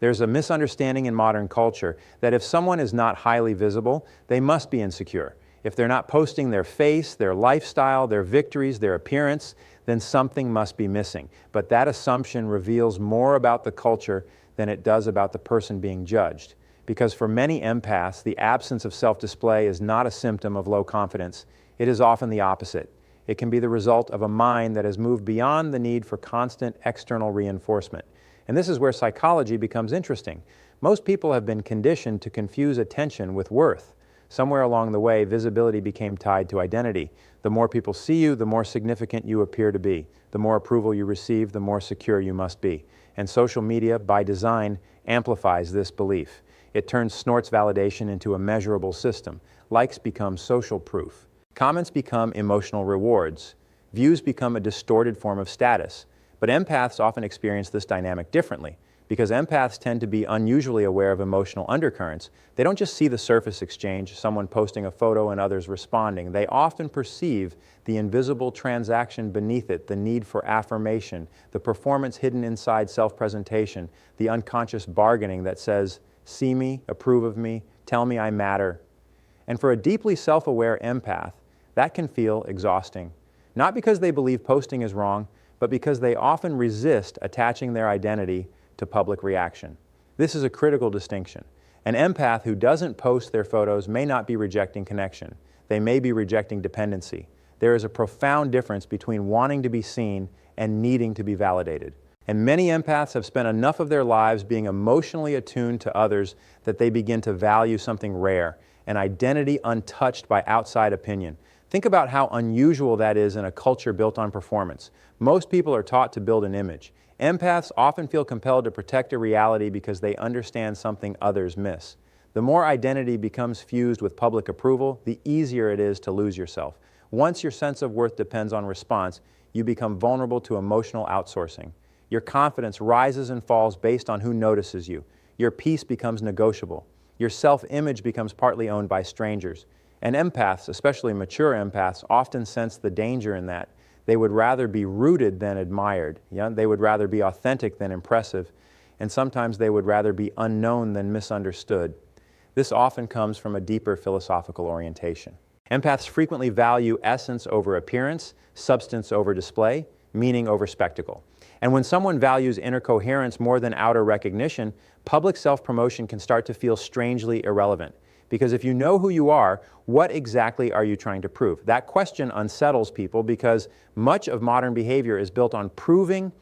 There's a misunderstanding in modern culture that if someone is not highly visible, they must be insecure. If they're not posting their face, their lifestyle, their victories, their appearance, then something must be missing. But that assumption reveals more about the culture than it does about the person being judged. Because for many empaths, the absence of self-display is not a symptom of low confidence. It is often the opposite. It can be the result of a mind that has moved beyond the need for constant external reinforcement. And this is where psychology becomes interesting. Most people have been conditioned to confuse attention with worth. Somewhere along the way, visibility became tied to identity. The more people see you, the more significant you appear to be. The more approval you receive, the more secure you must be. And social media, by design, amplifies this belief. It turns Snort's validation into a measurable system. Likes become social proof. Comments become emotional rewards. Views become a distorted form of status. But empaths often experience this dynamic differently. Because empaths tend to be unusually aware of emotional undercurrents, they don't just see the surface exchange, someone posting a photo and others responding. They often perceive the invisible transaction beneath it, the need for affirmation, the performance hidden inside self-presentation, the unconscious bargaining that says, "See me, approve of me, tell me I matter." And for a deeply self-aware empath, that can feel exhausting. Not because they believe posting is wrong, but because they often resist attaching their identity to public reaction. This is a critical distinction. An empath who doesn't post their photos may not be rejecting connection. They may be rejecting dependency. There is a profound difference between wanting to be seen and needing to be validated. And many empaths have spent enough of their lives being emotionally attuned to others that they begin to value something rare, an identity untouched by outside opinion. Think about how unusual that is in a culture built on performance. Most people are taught to build an image. Empaths often feel compelled to protect a reality because they understand something others miss. The more identity becomes fused with public approval, the easier it is to lose yourself. Once your sense of worth depends on response, you become vulnerable to emotional outsourcing. Your confidence rises and falls based on who notices you. Your peace becomes negotiable. Your self-image becomes partly owned by strangers. And empaths, especially mature empaths, often sense the danger in that. They would rather be rooted than admired. They would rather be authentic than impressive. And sometimes they would rather be unknown than misunderstood. This often comes from a deeper philosophical orientation. Empaths frequently value essence over appearance, substance over display, meaning over spectacle. And when someone values inner coherence more than outer recognition, public self-promotion can start to feel strangely irrelevant. Because if you know who you are, what exactly are you trying to prove? That question unsettles people because much of modern behavior is built on proving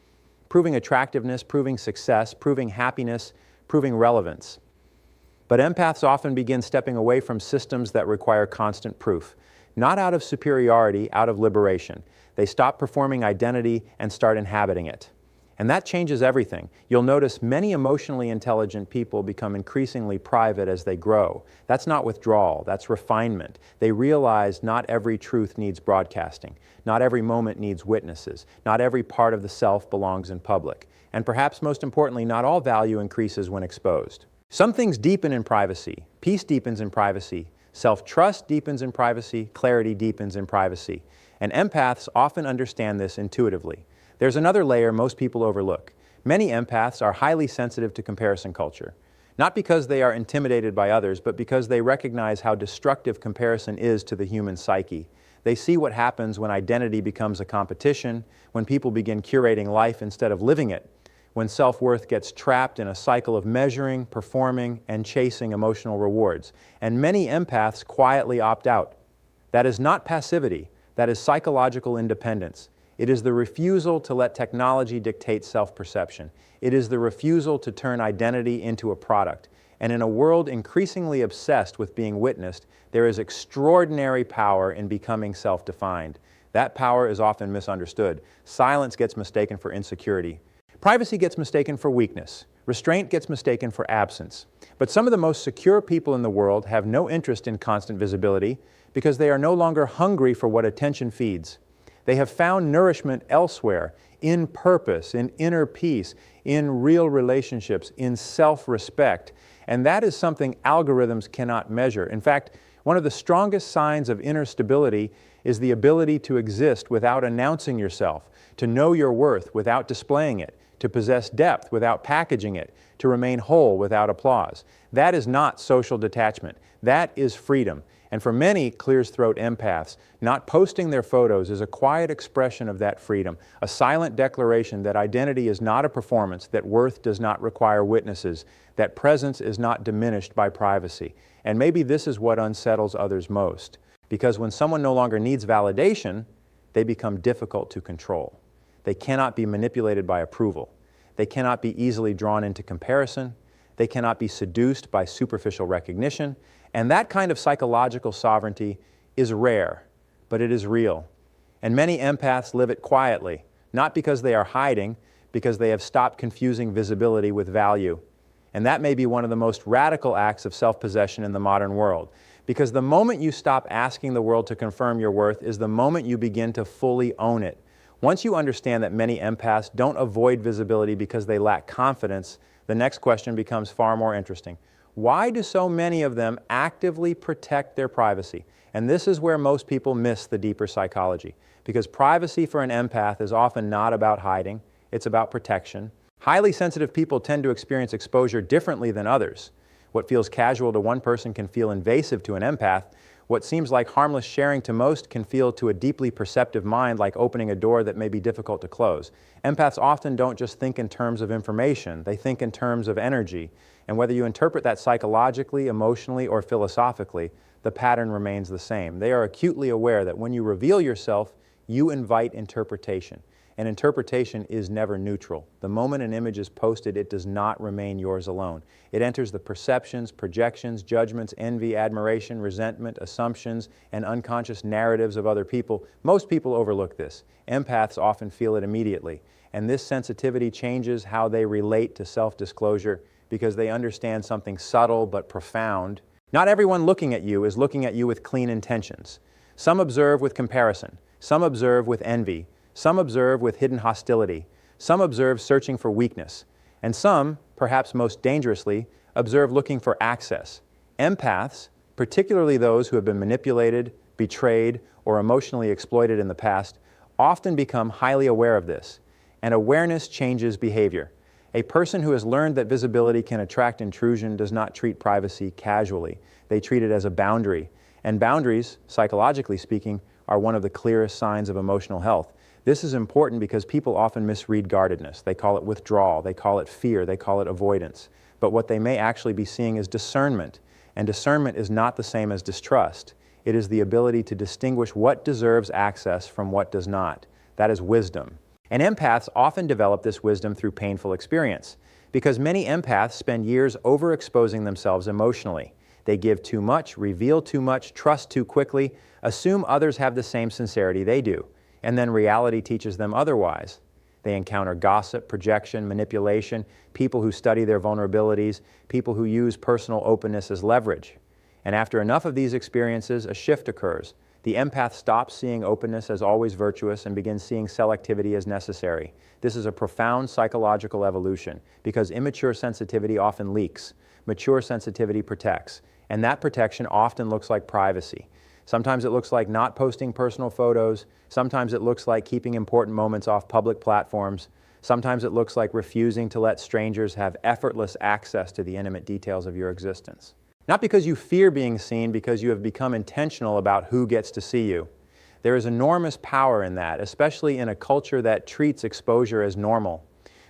attractiveness, proving success, proving happiness, proving relevance. But empaths often begin stepping away from systems that require constant proof, not out of superiority, out of liberation. They stop performing identity and start inhabiting it. And that changes everything. You'll notice many emotionally intelligent people become increasingly private as they grow. That's not withdrawal, that's refinement. They realize not every truth needs broadcasting. Not every moment needs witnesses. Not every part of the self belongs in public. And perhaps most importantly, not all value increases when exposed. Some things deepen in privacy. Peace deepens in privacy. Self-trust deepens in privacy. Clarity deepens in privacy. And empaths often understand this intuitively. There's another layer most people overlook. Many empaths are highly sensitive to comparison culture. Not because they are intimidated by others, but because they recognize how destructive comparison is to the human psyche. They see what happens when identity becomes a competition, when people begin curating life instead of living it, when self-worth gets trapped in a cycle of measuring, performing, and chasing emotional rewards. And many empaths quietly opt out. That is not passivity, that is psychological independence. It is the refusal to let technology dictate self-perception. It is the refusal to turn identity into a product. And in a world increasingly obsessed with being witnessed, there is extraordinary power in becoming self-defined. That power is often misunderstood. Silence gets mistaken for insecurity. Privacy gets mistaken for weakness. Restraint gets mistaken for absence. But some of the most secure people in the world have no interest in constant visibility because they are no longer hungry for what attention feeds. They have found nourishment elsewhere, in purpose, in inner peace, in real relationships, in self-respect. And that is something algorithms cannot measure. In fact, one of the strongest signs of inner stability is the ability to exist without announcing yourself, to know your worth without displaying it, to possess depth without packaging it, to remain whole without applause. That is not social detachment. That is freedom. And for many clear-throat empaths, not posting their photos is a quiet expression of that freedom, a silent declaration that identity is not a performance, that worth does not require witnesses, that presence is not diminished by privacy. And maybe this is what unsettles others most, because when someone no longer needs validation, they become difficult to control. They cannot be manipulated by approval. They cannot be easily drawn into comparison. They cannot be seduced by superficial recognition. And that kind of psychological sovereignty is rare, but it is real. And many empaths live it quietly, not because they are hiding, because they have stopped confusing visibility with value. And that may be one of the most radical acts of self-possession in the modern world. Because the moment you stop asking the world to confirm your worth is the moment you begin to fully own it. Once you understand that many empaths don't avoid visibility because they lack confidence, the next question becomes far more interesting. Why do so many of them actively protect their privacy? And this is where most people miss the deeper psychology. Because privacy for an empath is often not about hiding, it's about protection. Highly sensitive people tend to experience exposure differently than others. What feels casual to one person can feel invasive to an empath. What seems like harmless sharing to most can feel to a deeply perceptive mind like opening a door that may be difficult to close. Empaths often don't just think in terms of information, they think in terms of energy. And whether you interpret that psychologically, emotionally, or philosophically, the pattern remains the same. They are acutely aware that when you reveal yourself, you invite interpretation. And interpretation is never neutral. The moment an image is posted, it does not remain yours alone. It enters the perceptions, projections, judgments, envy, admiration, resentment, assumptions, and unconscious narratives of other people. Most people overlook this. Empaths often feel it immediately. And this sensitivity changes how they relate to self-disclosure because they understand something subtle but profound. Not everyone looking at you is looking at you with clean intentions. Some observe with comparison. Some observe with envy. Some observe with hidden hostility. Some observe searching for weakness. And some, perhaps most dangerously, observe looking for access. Empaths, particularly those who have been manipulated, betrayed, or emotionally exploited in the past, often become highly aware of this. And awareness changes behavior. A person who has learned that visibility can attract intrusion does not treat privacy casually. They treat it as a boundary. And boundaries, psychologically speaking, are one of the clearest signs of emotional health. This is important because people often misread guardedness. They call it withdrawal, they call it fear, they call it avoidance. But what they may actually be seeing is discernment. And discernment is not the same as distrust. It is the ability to distinguish what deserves access from what does not. That is wisdom. And empaths often develop this wisdom through painful experience, because many empaths spend years overexposing themselves emotionally. They give too much, reveal too much, trust too quickly, assume others have the same sincerity they do, and then reality teaches them otherwise. They encounter gossip, projection, manipulation, people who study their vulnerabilities, people who use personal openness as leverage. And after enough of these experiences, a shift occurs. The empath stops seeing openness as always virtuous and begins seeing selectivity as necessary. This is a profound psychological evolution because immature sensitivity often leaks. Mature sensitivity protects, and that protection often looks like privacy. Sometimes it looks like not posting personal photos. Sometimes it looks like keeping important moments off public platforms. Sometimes it looks like refusing to let strangers have effortless access to the intimate details of your existence. Not because you fear being seen, because you have become intentional about who gets to see you. There is enormous power in that, especially in a culture that treats exposure as normal.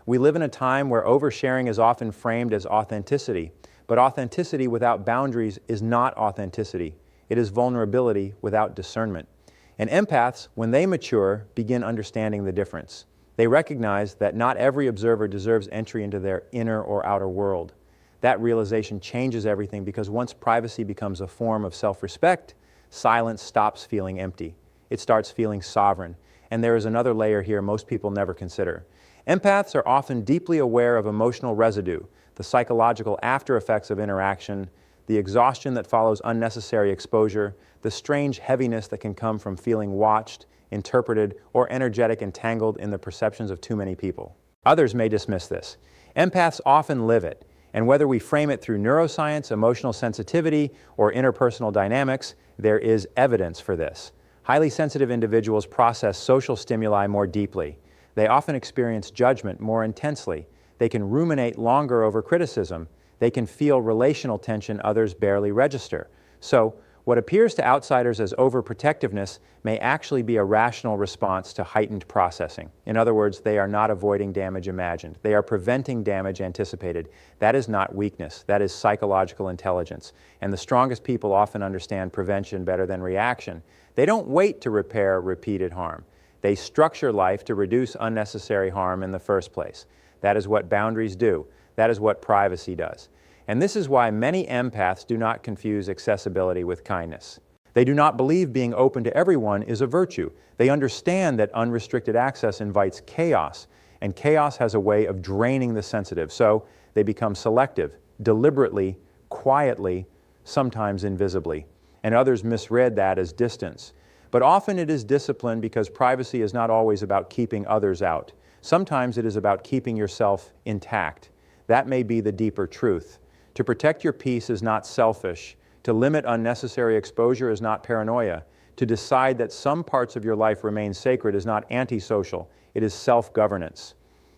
We live in a time where oversharing is often framed as authenticity, but authenticity without boundaries is not authenticity. It is vulnerability without discernment. And empaths, when they mature, begin understanding the difference. They recognize that not every observer deserves entry into their inner or outer world. That realization changes everything because once privacy becomes a form of self-respect, silence stops feeling empty. It starts feeling sovereign. And there is another layer here most people never consider. Empaths are often deeply aware of emotional residue, the psychological after effects of interaction, the exhaustion that follows unnecessary exposure, the strange heaviness that can come from feeling watched, interpreted, or energetic entangled in the perceptions of too many people. Others may dismiss this. Empaths often live it. And whether we frame it through neuroscience, emotional sensitivity, or interpersonal dynamics, there is evidence for this. Highly sensitive individuals process social stimuli more deeply. They often experience judgment more intensely. They can ruminate longer over criticism. They can feel relational tension others barely register. So, what appears to outsiders as overprotectiveness may actually be a rational response to heightened processing. In other words, they are not avoiding damage imagined. They are preventing damage anticipated. That is not weakness. That is psychological intelligence. And the strongest people often understand prevention better than reaction. They don't wait to repair repeated harm. They structure life to reduce unnecessary harm in the first place. That is what boundaries do. That is what privacy does. And this is why many empaths do not confuse accessibility with kindness. They do not believe being open to everyone is a virtue. They understand that unrestricted access invites chaos, and chaos has a way of draining the sensitive. So they become selective, deliberately, quietly, sometimes invisibly. And others misread that as distance. But often it is discipline because privacy is not always about keeping others out. Sometimes it is about keeping yourself intact. That may be the deeper truth. To protect your peace is not selfish. To limit unnecessary exposure is not paranoia. To decide that some parts of your life remain sacred is not antisocial. It is self-governance.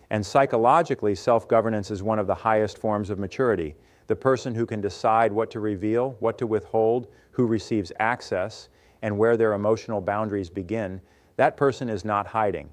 And psychologically, self-governance is one of the highest forms of maturity. The person who can decide what to reveal, what to withhold, who receives access, and where their emotional boundaries begin, that person is not hiding.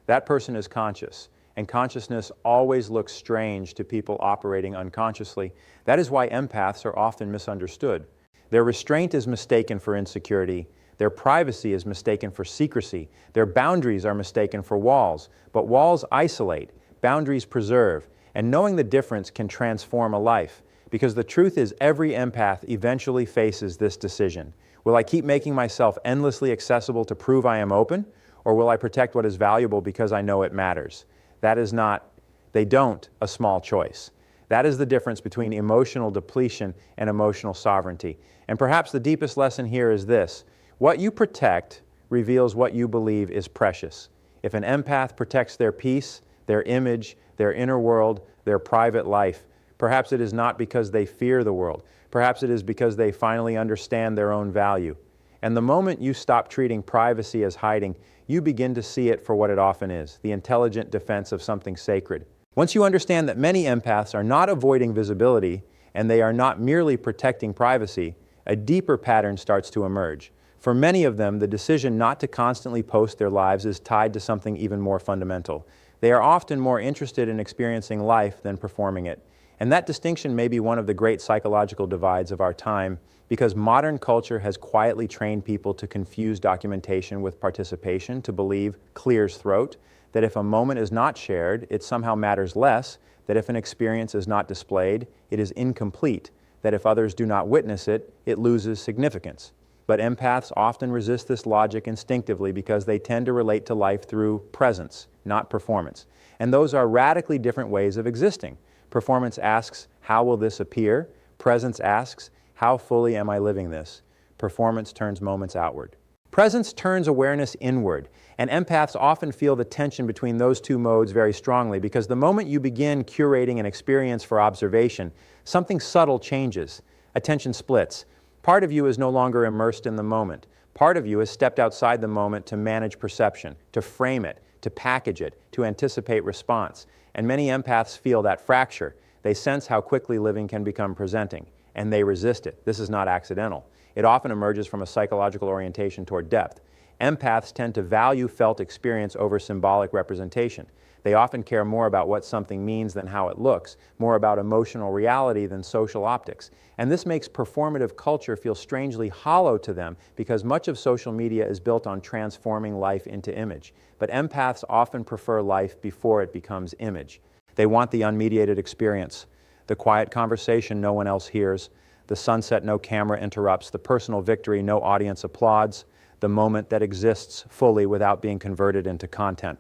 That person is conscious. And consciousness always looks strange to people operating unconsciously. That is why empaths are often misunderstood. Their restraint is mistaken for insecurity. Their privacy is mistaken for secrecy. Their boundaries are mistaken for walls. But walls isolate, boundaries preserve, and knowing the difference can transform a life. Because the truth is, every empath eventually faces this decision. Will I keep making myself endlessly accessible to prove I am open? Or will I protect what is valuable because I know it matters? That is not, a small choice. That is the difference between emotional depletion and emotional sovereignty. And perhaps the deepest lesson here is this: what you protect reveals what you believe is precious. If an empath protects their peace, their image, their inner world, their private life, perhaps it is not because they fear the world. Perhaps it is because they finally understand their own value. And the moment you stop treating privacy as hiding, you begin to see it for what it often is, the intelligent defense of something sacred. Once you understand that many empaths are not avoiding visibility and they are not merely protecting privacy, a deeper pattern starts to emerge. For many of them, the decision not to constantly post their lives is tied to something even more fundamental. They are often more interested in experiencing life than performing it. And that distinction may be one of the great psychological divides of our time, because modern culture has quietly trained people to confuse documentation with participation, to believe clear's throat, that if a moment is not shared, it somehow matters less, that if an experience is not displayed, it is incomplete, that if others do not witness it, it loses significance. But empaths often resist this logic instinctively because they tend to relate to life through presence, not performance. And those are radically different ways of existing. Performance asks, how will this appear? Presence asks, how fully am I living this? Performance turns moments outward. Presence turns awareness inward, and empaths often feel the tension between those two modes very strongly, because the moment you begin curating an experience for observation, something subtle changes. Attention splits. Part of you is no longer immersed in the moment. Part of you has stepped outside the moment to manage perception, to frame it, to package it, to anticipate response. And many empaths feel that fracture. They sense how quickly living can become presenting, and they resist it. This is not accidental. It often emerges from a psychological orientation toward depth. Empaths tend to value felt experience over symbolic representation. They often care more about what something means than how it looks, more about emotional reality than social optics. And this makes performative culture feel strangely hollow to them, because much of social media is built on transforming life into image. But empaths often prefer life before it becomes image. They want the unmediated experience, the quiet conversation no one else hears, the sunset no camera interrupts, the personal victory no audience applauds, the moment that exists fully without being converted into content.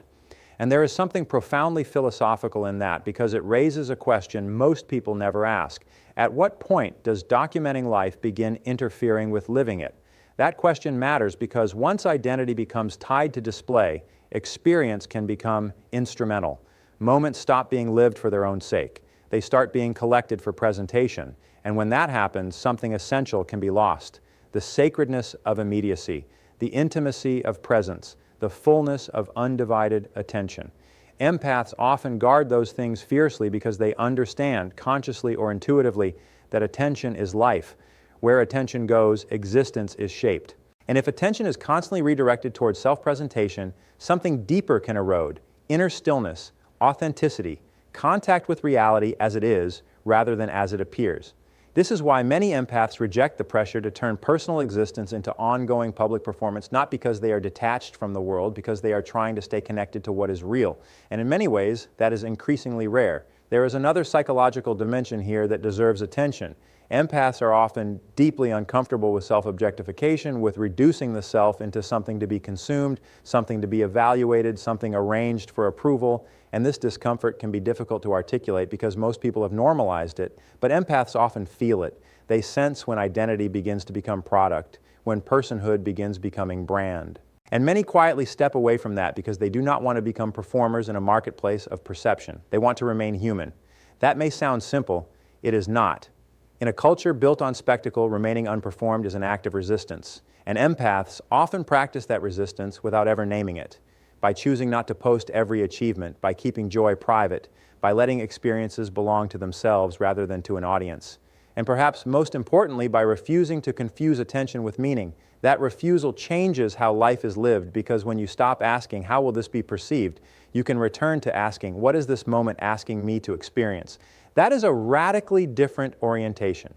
And there is something profoundly philosophical in that, because it raises a question most people never ask. At what point does documenting life begin interfering with living it? That question matters because once identity becomes tied to display, experience can become instrumental. Moments stop being lived for their own sake. They start being collected for presentation. And when that happens, something essential can be lost. The sacredness of immediacy, the intimacy of presence, the fullness of undivided attention. Empaths often guard those things fiercely because they understand, consciously or intuitively, that attention is life. Where attention goes, existence is shaped. And if attention is constantly redirected towards self-presentation, something deeper can erode: inner stillness, authenticity, contact with reality as it is rather than as it appears. This is why many empaths reject the pressure to turn personal existence into ongoing public performance, not because they are detached from the world, because they are trying to stay connected to what is real. And in many ways, that is increasingly rare. There is another psychological dimension here that deserves attention. Empaths are often deeply uncomfortable with self-objectification, with reducing the self into something to be consumed, something to be evaluated, something arranged for approval. And this discomfort can be difficult to articulate because most people have normalized it, but empaths often feel it. They sense when identity begins to become product, when personhood begins becoming brand. And many quietly step away from that because they do not want to become performers in a marketplace of perception. They want to remain human. That may sound simple. It is not. In a culture built on spectacle, remaining unperformed is an act of resistance. And empaths often practice that resistance without ever naming it, by choosing not to post every achievement, by keeping joy private, by letting experiences belong to themselves rather than to an audience. And perhaps most importantly, by refusing to confuse attention with meaning. That refusal changes how life is lived, because when you stop asking, how will this be perceived, you can return to asking, what is this moment asking me to experience? That is a radically different orientation.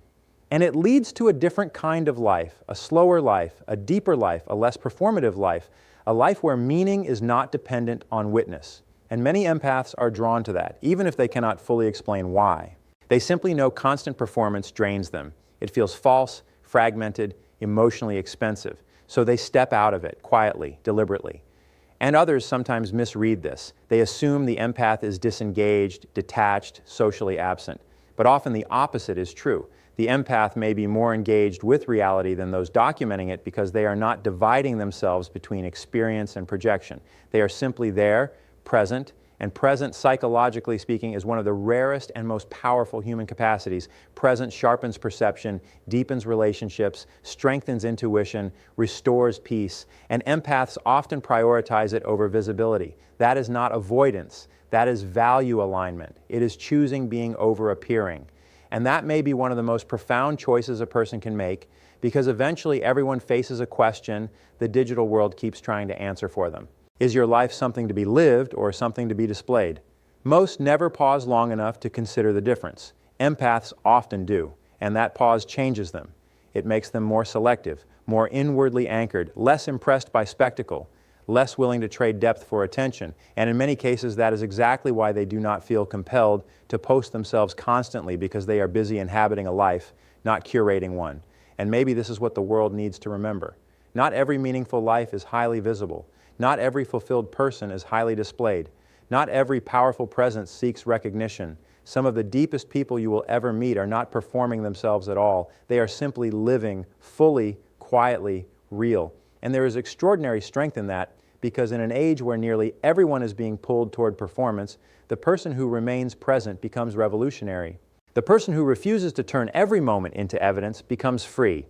And it leads to a different kind of life, a slower life, a deeper life, a less performative life, a life where meaning is not dependent on witness. And many empaths are drawn to that, even if they cannot fully explain why. They simply know constant performance drains them. It feels false, fragmented, emotionally expensive. So they step out of it quietly, deliberately. And others sometimes misread this. They assume the empath is disengaged, detached, socially absent. But often the opposite is true. The empath may be more engaged with reality than those documenting it because they are not dividing themselves between experience and projection. They are simply there, present, and present, psychologically speaking, is one of the rarest and most powerful human capacities. Present sharpens perception, deepens relationships, strengthens intuition, restores peace, and empaths often prioritize it over visibility. That is not avoidance. That is value alignment. It is choosing being over appearing. And that may be one of the most profound choices a person can make, because eventually everyone faces a question the digital world keeps trying to answer for them. Is your life something to be lived or something to be displayed? Most never pause long enough to consider the difference. Empaths often do, and that pause changes them. It makes them more selective, more inwardly anchored, less impressed by spectacle, less willing to trade depth for attention, and in many cases that is exactly why they do not feel compelled to post themselves constantly, because they are busy inhabiting a life, not curating one. And maybe this is what the world needs to remember. Not every meaningful life is highly visible. Not every fulfilled person is highly displayed. Not every powerful presence seeks recognition. Some of the deepest people you will ever meet are not performing themselves at all. They are simply living fully, quietly, real. And there is extraordinary strength in that, because in an age where nearly everyone is being pulled toward performance, the person who remains present becomes revolutionary. The person who refuses to turn every moment into evidence becomes free.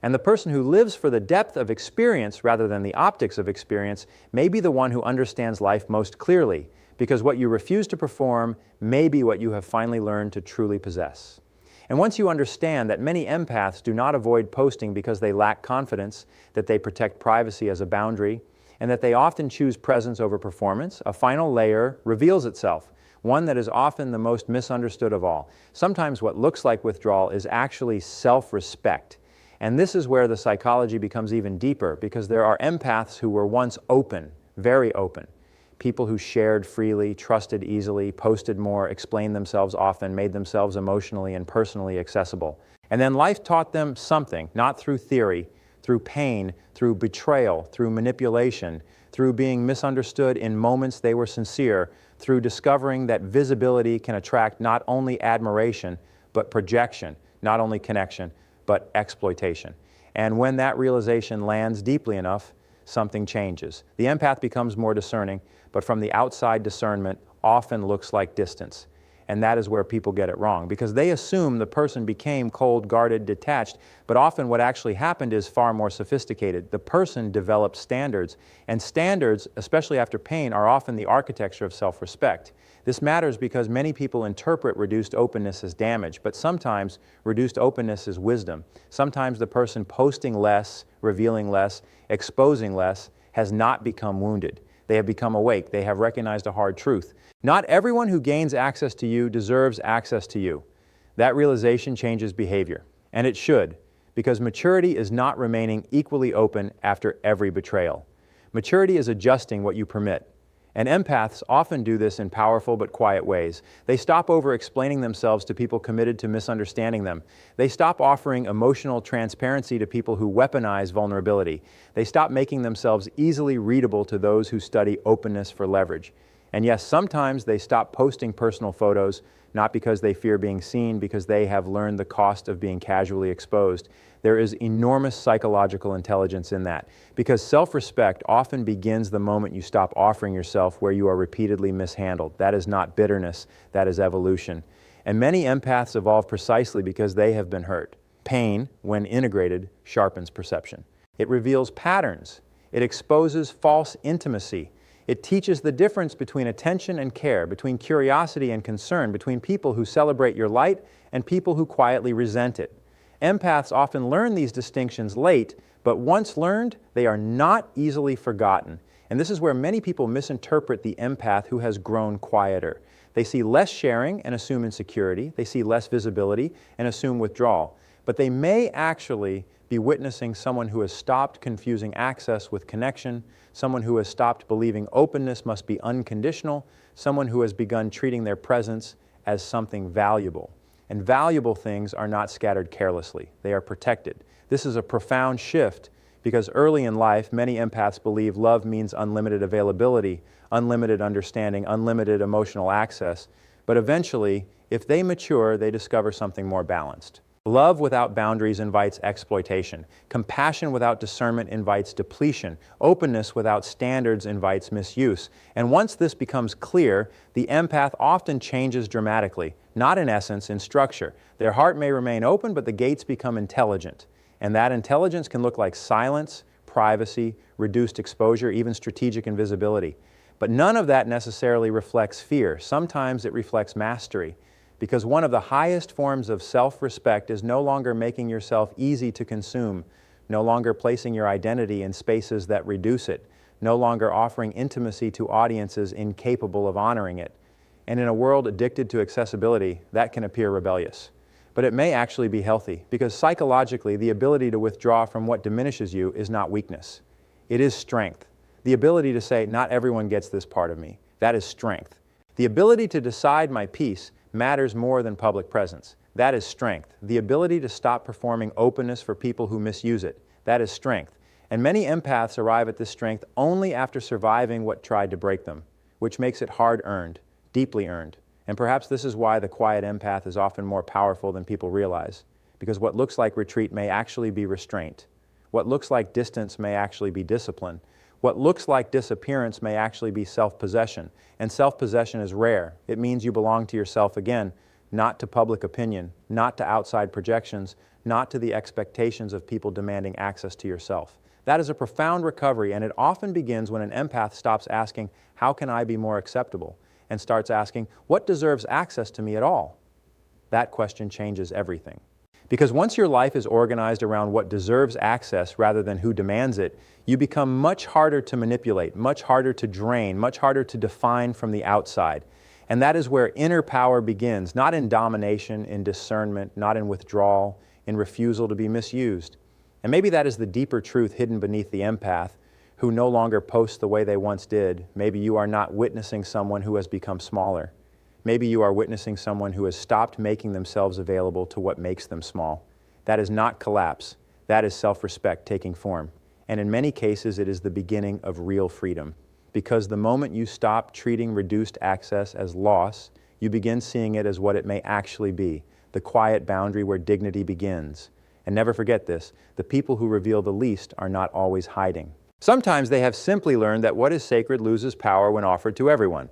And the person who lives for the depth of experience rather than the optics of experience may be the one who understands life most clearly, because what you refuse to perform may be what you have finally learned to truly possess. And once you understand that many empaths do not avoid posting because they lack confidence, that they protect privacy as a boundary, and that they often choose presence over performance, a final layer reveals itself, one that is often the most misunderstood of all. Sometimes what looks like withdrawal is actually self-respect. And this is where the psychology becomes even deeper, because there are empaths who were once open, very open. People who shared freely, trusted easily, posted more, explained themselves often, made themselves emotionally and personally accessible. And then life taught them something, not through theory, through pain, through betrayal, through manipulation, through being misunderstood in moments they were sincere, through discovering that visibility can attract not only admiration, but projection, not only connection, but exploitation. And when that realization lands deeply enough, something changes. The empath becomes more discerning, but from the outside, discernment often looks like distance. And that is where people get it wrong, because they assume the person became cold, guarded, detached, but often what actually happened is far more sophisticated. The person developed standards, and standards, especially after pain, are often the architecture of self-respect. This matters because many people interpret reduced openness as damage, but sometimes reduced openness is wisdom. Sometimes the person posting less, revealing less, exposing less, has not become wounded. They have become awake. They have recognized a hard truth. Not everyone who gains access to you deserves access to you. That realization changes behavior, and it should, because maturity is not remaining equally open after every betrayal. Maturity is adjusting what you permit. And empaths often do this in powerful but quiet ways. They stop over-explaining themselves to people committed to misunderstanding them. They stop offering emotional transparency to people who weaponize vulnerability. They stop making themselves easily readable to those who study openness for leverage. And yes, sometimes they stop posting personal photos, not because they fear being seen, because they have learned the cost of being casually exposed. There is enormous psychological intelligence in that, because self-respect often begins the moment you stop offering yourself where you are repeatedly mishandled. That is not bitterness, that is evolution. And many empaths evolve precisely because they have been hurt. Pain, when integrated, sharpens perception. It reveals patterns. It exposes false intimacy. It teaches the difference between attention and care, between curiosity and concern, between people who celebrate your light and people who quietly resent it. Empaths often learn these distinctions late, but once learned, they are not easily forgotten. And this is where many people misinterpret the empath who has grown quieter. They see less sharing and assume insecurity. They see less visibility and assume withdrawal. But they may actually be witnessing someone who has stopped confusing access with connection, someone who has stopped believing openness must be unconditional, someone who has begun treating their presence as something valuable. And valuable things are not scattered carelessly. They are protected. This is a profound shift because early in life, many empaths believe love means unlimited availability, unlimited understanding, unlimited emotional access. But eventually, if they mature, they discover something more balanced. Love without boundaries invites exploitation. Compassion without discernment invites depletion. Openness without standards invites misuse. And once this becomes clear, the empath often changes dramatically, not in essence, in structure. Their heart may remain open, but the gates become intelligent. And that intelligence can look like silence, privacy, reduced exposure, even strategic invisibility. But none of that necessarily reflects fear. Sometimes it reflects mastery. Because one of the highest forms of self-respect is no longer making yourself easy to consume, no longer placing your identity in spaces that reduce it, no longer offering intimacy to audiences incapable of honoring it. And in a world addicted to accessibility, that can appear rebellious. But it may actually be healthy, because psychologically, the ability to withdraw from what diminishes you is not weakness. It is strength. The ability to say, not everyone gets this part of me, that is strength. The ability to decide my peace matters more than public presence. That is strength. The ability to stop performing openness for people who misuse it. That is strength. And many empaths arrive at this strength only after surviving what tried to break them, which makes it hard-earned, deeply earned. And perhaps this is why the quiet empath is often more powerful than people realize, because what looks like retreat may actually be restraint. What looks like distance may actually be discipline. What looks like disappearance may actually be self-possession, and self-possession is rare. It means you belong to yourself again, not to public opinion, not to outside projections, not to the expectations of people demanding access to yourself. That is a profound recovery, and it often begins when an empath stops asking, how can I be more acceptable? And starts asking, what deserves access to me at all? That question changes everything. Because once your life is organized around what deserves access rather than who demands it, you become much harder to manipulate, much harder to drain, much harder to define from the outside. And that is where inner power begins, not in domination, in discernment, not in withdrawal, in refusal to be misused. And maybe that is the deeper truth hidden beneath the empath, who no longer posts the way they once did. Maybe you are not witnessing someone who has become smaller. Maybe you are witnessing someone who has stopped making themselves available to what makes them small. That is not collapse. That is self-respect taking form. And in many cases, it is the beginning of real freedom. Because the moment you stop treating reduced access as loss, you begin seeing it as what it may actually be, the quiet boundary where dignity begins. And never forget this, the people who reveal the least are not always hiding. Sometimes they have simply learned that what is sacred loses power when offered to everyone.